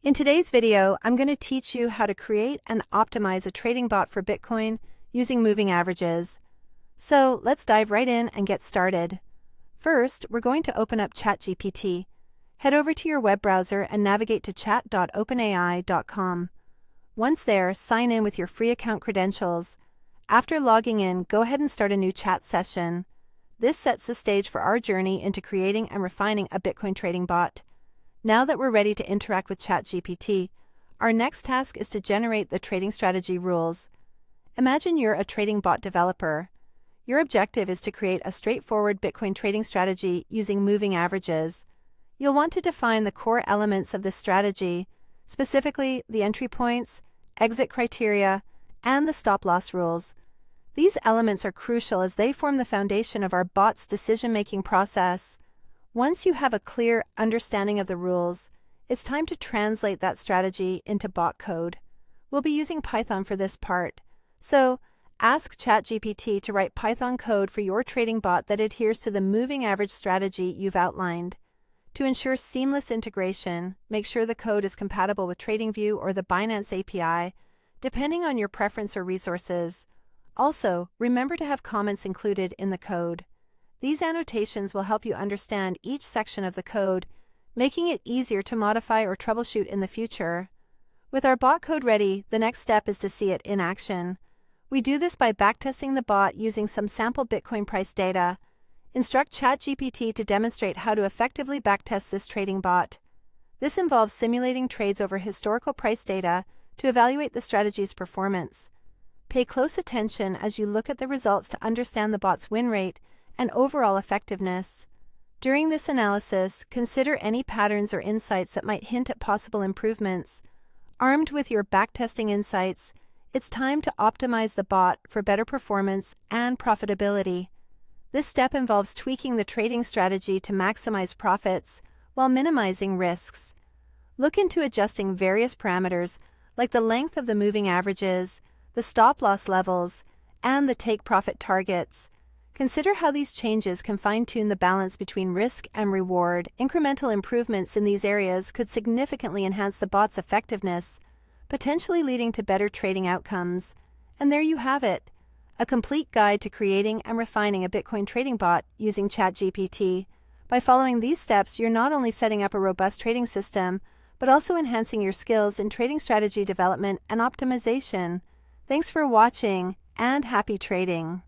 In today's video, I'm going to teach you how to create and optimize a trading bot for Bitcoin using moving averages. So let's dive right in and get started. First, we're going to open up ChatGPT. Head over to your web browser and navigate to chat.openai.com. Once there, sign in with your free account credentials. After logging in, go ahead and start a new chat session. This sets the stage for our journey into creating and refining a Bitcoin trading bot. Now that we're ready to interact with ChatGPT, our next task is to generate the trading strategy rules. Imagine you're a trading bot developer. Your objective is to create a straightforward Bitcoin trading strategy using moving averages. You'll want to define the core elements of this strategy, specifically the entry points, exit criteria, and the stop-loss rules. These elements are crucial as they form the foundation of our bot's decision-making process. Once you have a clear understanding of the rules, it's time to translate that strategy into bot code. We'll be using Python for this part. So, ask ChatGPT to write Python code for your trading bot that adheres to the moving average strategy you've outlined. To ensure seamless integration, make sure the code is compatible with TradingView or the Binance API, depending on your preference or resources. Also, remember to have comments included in the code. These annotations will help you understand each section of the code, making it easier to modify or troubleshoot in the future. With our bot code ready, the next step is to see it in action. We do this by backtesting the bot using some sample Bitcoin price data. Instruct ChatGPT to demonstrate how to effectively backtest this trading bot. This involves simulating trades over historical price data to evaluate the strategy's performance. Pay close attention as you look at the results to understand the bot's win rate and overall effectiveness. During this analysis, consider any patterns or insights that might hint at possible improvements. Armed with your backtesting insights, it's time to optimize the bot for better performance and profitability. This step involves tweaking the trading strategy to maximize profits while minimizing risks. Look into adjusting various parameters like the length of the moving averages, the stop-loss levels, and the take-profit targets. Consider how these changes can fine-tune the balance between risk and reward. Incremental improvements in these areas could significantly enhance the bot's effectiveness, potentially leading to better trading outcomes. And there you have it, a complete guide to creating and refining a Bitcoin trading bot using ChatGPT. By following these steps, you're not only setting up a robust trading system, but also enhancing your skills in trading strategy development and optimization. Thanks for watching, and happy trading!